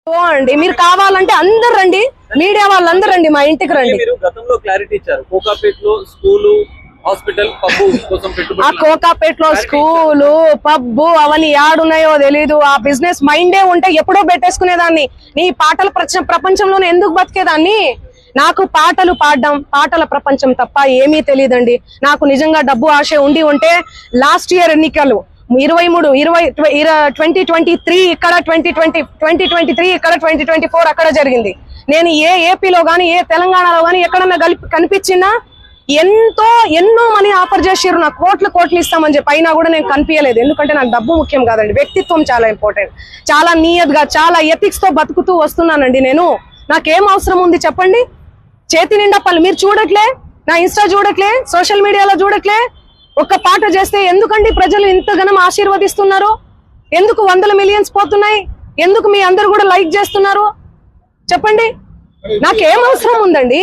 అండి మీరు కావాలంటే అందరు రండి, మీడియా వాళ్ళందరూ రండి, మా ఇంటికి రండి. మీరు గతంలో క్లారిటీ ఇచ్చారు, కోకాపేటలో స్కూలు, హాస్పిటల్, పబ్బు కోసం పెట్టుబడి. ఆ కోకాపేటలో స్కూలు, పబ్బు అవన్నీ యాడున్నాయో తెలీదు. ఆ బిజినెస్ మైండే ఉంటే ఎప్పుడో పెట్టేసుకునేదాన్ని. నీ పాటల ప్రపంచంలోనే ఎందుకు బతికేదాన్ని? నాకు పాటలు పాడడం, పాటల ప్రపంచం తప్ప ఏమీ తెలియదండి. నాకు నిజంగా డబ్బు ఆశ ఉంటే లాస్ట్ ఇయర్ ఎన్నికలు 2023 ఇక్కడ, 2023 ఇక్కడ, 2024 అక్కడ జరిగింది. నేను ఏపీలో గానీ ఏ తెలంగాణలో గానీ ఎక్కడన్నా కనిపించినా ఎన్నో మనీ ఆఫర్ చేసారు, నాకు కోట్లు ఇస్తామని చెప్పి. అయినా కూడా నేను కనిపించలేదు. ఎందుకంటే నాకు డబ్బు ముఖ్యం కాదండి, వ్యక్తిత్వం చాలా ఇంపార్టెంట్. చాలా నియత్ గా, చాలా ఎథిక్స్ తో బతుకుతూ వస్తున్నానండి నేను. నాకేం అవసరం ఉంది చెప్పండి? చేతి నిండా పనులు మీరు చూడట్లే, నా ఇన్స్టా చూడట్లే, సోషల్ మీడియాలో చూడట్లే. ఒక్క పాట చేస్తే ఎందుకండి ప్రజలు ఇంతగానం ఆశీర్వదిస్తున్నారు? ఎందుకు 100 మిలియన్స్ పోతున్నాయి? ఎందుకు మీ అందరు కూడా లైక్ చేస్తున్నారు చెప్పండి? నాకేం అవసరం ఉందండి?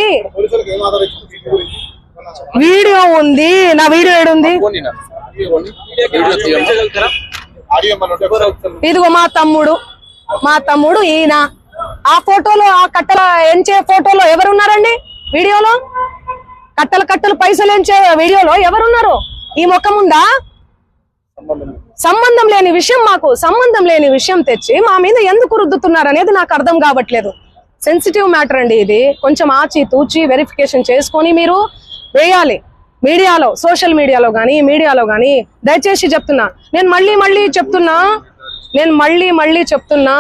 వీడియో ఉంది, నా వీడియో ఏడుంది? ఇదిగో మా తమ్ముడు ఈయన. ఆ ఫోటోలో, ఆ కట్టల ఎంచే ఫోటోలో ఎవరున్నారండి? వీడియోలో కట్టలు పైసలు ఎంచే వీడియోలో ఎవరున్నారు? ఈ ముఖం ఉందా? సంబంధం లేని విషయం, మాకు సంబంధం లేని విషయం తెచ్చి మా మీద ఎందుకు రుద్దుతున్నారు అనేది నాకు అర్థం కావట్లేదు. సెన్సిటివ్ మ్యాటర్ అండి ఇది. కొంచెం ఆచి తూచి వెరిఫికేషన్ చేసుకొని మీరు వేయాలి మీడియాలో, సోషల్ మీడియాలో గానీ దయచేసి చెప్తున్నా. నేను మళ్ళీ చెప్తున్నా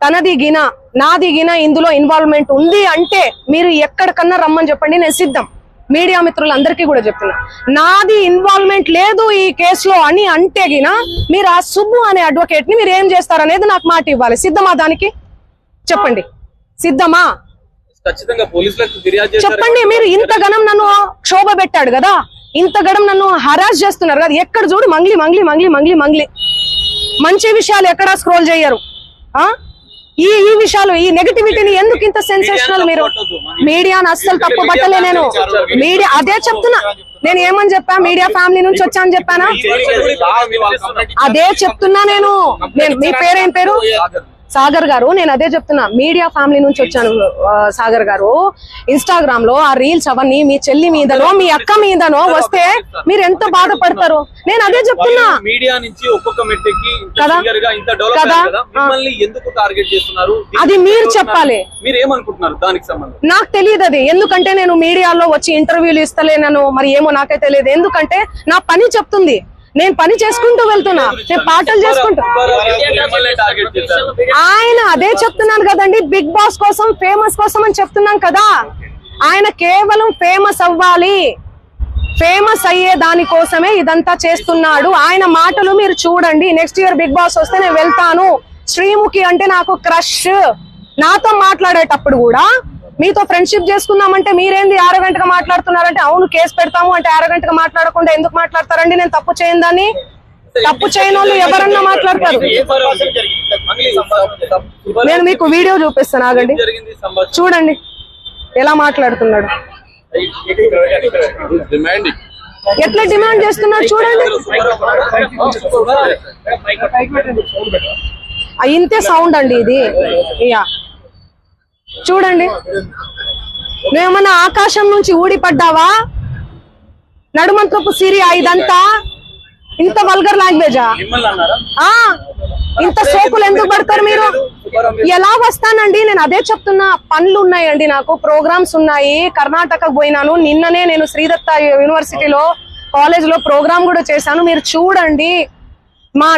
తనది గిన నాది గిన ఇందులో ఇన్వాల్వ్మెంట్ ఉంది అంటే మీరు ఎక్కడికన్నా రమ్మని చెప్పండి, నేను సిద్ధం. మీడియా మిత్రులందరికీ కూడా చెప్తున్నా, నాది ఇన్వాల్వ్మెంట్ లేదు ఈ కేసులో అని అంటే గిన మీరు ఆ సుబ్బు అనే అడ్వకేట్ ని మీరు ఏం చేస్తారనేది నాకు మాట ఇవ్వాలి. సిద్ధమా? దానికి చెప్పండి, సిద్ధమా? చెప్పండి. మీరు ఇంతగనం నన్ను క్షోభ పెట్టాడు కదా, ఇంతగనం నన్ను హరాస్ చేస్తున్నారు కదా, ఎక్కడ చూడు మంగ్లీ. మంచి విషయాలు ఎక్కడా స్క్రోల్ చేయరు. ఈ విషయాలు, ఈ నెగటివిటీని ఎందుకు ఇంత సెన్సేషనల్? మీరు మీడియాను అస్సలు తప్పు పట్టలే నేను. మీడియా అదే చెప్తున్నా. నేను ఏమని చెప్పా? మీడియా ఫ్యామిలీ నుంచి వచ్చా అని చెప్పానా? అదే చెప్తున్నా నేను. మీ పేరేం పేరు? సాగర్ గారు. నేను అదే చెప్తున్నా, మీడియా ఫ్యామిలీ నుంచి వచ్చాను సాగర్ గారు. ఇన్స్టాగ్రామ్ లో ఆ రీల్స్ అవన్నీ మీ చెల్లి మీదనో మీ అక్క మీదనో వస్తే మీరు ఎంత బాధపడతారు? నేను అదే చెప్తున్నా. మీడియా నుంచి ఒక్కొక్క మెట్టికి ఎందుకు టార్గెట్ చేస్తున్నారు అది మీరు చెప్పాలి. మీరు ఏమనుకుంటున్నారు దానికి సంబంధం? నాకు తెలియదు అది. ఎందుకంటే నేను మీడియాలో వచ్చి ఇంటర్వ్యూలు ఇస్తలేనను, మరి ఏమో నాకే తెలియదు. ఎందుకంటే నా పని చెప్తుంది, నేను పని చేసుకుంటూ వెళ్తున్నా, నేను పాటలు చేసుకుంటా. ఆయన అదే చెప్తున్నాను కదండి, బిగ్ బాస్ కోసం, ఫేమస్ కోసం అని చెప్తున్నాం కదా. ఆయన కేవలం ఫేమస్ అవ్వాలి, ఫేమస్ అయ్యే దానికోసమే ఇదంతా చేస్తున్నాడు. ఆయన మాటలు మీరు చూడండి. నెక్స్ట్ ఇయర్ బిగ్ బాస్ వస్తే నేను వెళ్తాను. శ్రీముఖి అంటే నాకు క్రష్. నాతో మాట్లాడేటప్పుడు కూడా మీతో ఫ్రెండ్షిప్ చేసుకుందామంటే మీరేంది ఆరగంటగా మాట్లాడుతున్నారంటే, అవును కేసు పెడతాము అంటే ఆరగంటగా మాట్లాడకుండా ఎందుకు మాట్లాడతారండి? నేను తప్పు చేయందని. తప్పు చేయని వాళ్ళు ఎవరన్నా మాట్లాడతారు. నేను మీకు వీడియో చూపిస్తాను, ఆగండి, చూడండి ఎలా మాట్లాడుతున్నాడు, ఎట్లా డిమాండ్ చేస్తున్నాడు చూడండి. ఇంతే సౌండ్ అండి ఇది. చూడండి, నువ్వేమన్నా ఆకాశం నుంచి ఊడిపడ్డావా? నడుమంతపు సిరియా ఇదంతా? ఇంత వల్గర్ లాంగ్వేజా? ఇంత సోకులు ఎందుకు పడతారు మీరు? ఎలా వస్తానండి? నేను అదే చెప్తున్నా, పనులు ఉన్నాయండి, నాకు ప్రోగ్రామ్స్ ఉన్నాయి. కర్ణాటకకు పోయినాను నిన్ననే. నేను శ్రీదత్త యూనివర్సిటీలో కాలేజ్ లో ప్రోగ్రామ్ కూడా చేశాను. మీరు చూడండి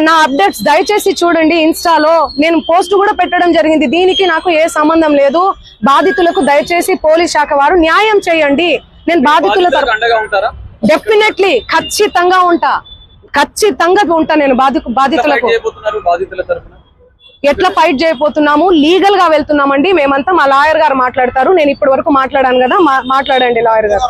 నా అప్డేట్స్ దయచేసి చూడండి. ఇన్స్టాలో నేను పోస్ట్ కూడా పెట్టడం జరిగింది. దీనికి నాకు ఏ సంబంధం లేదు. బాధితులకు దయచేసి పోలీస్ శాఖ వారు న్యాయం చేయండి. నేను బాధితుల డెఫినెట్లీ ఖచ్చితంగా ఉంటా నేను బాధితులకు. ఎట్లా ఫైట్ చేయబోతున్నాము? లీగల్ గా వెళ్తున్నామండి మేమంతా. మా లాయర్ గారు మాట్లాడతారు. నేను ఇప్పటి వరకు మాట్లాడాను కదా, మాట్లాడండి లాయర్ గారు.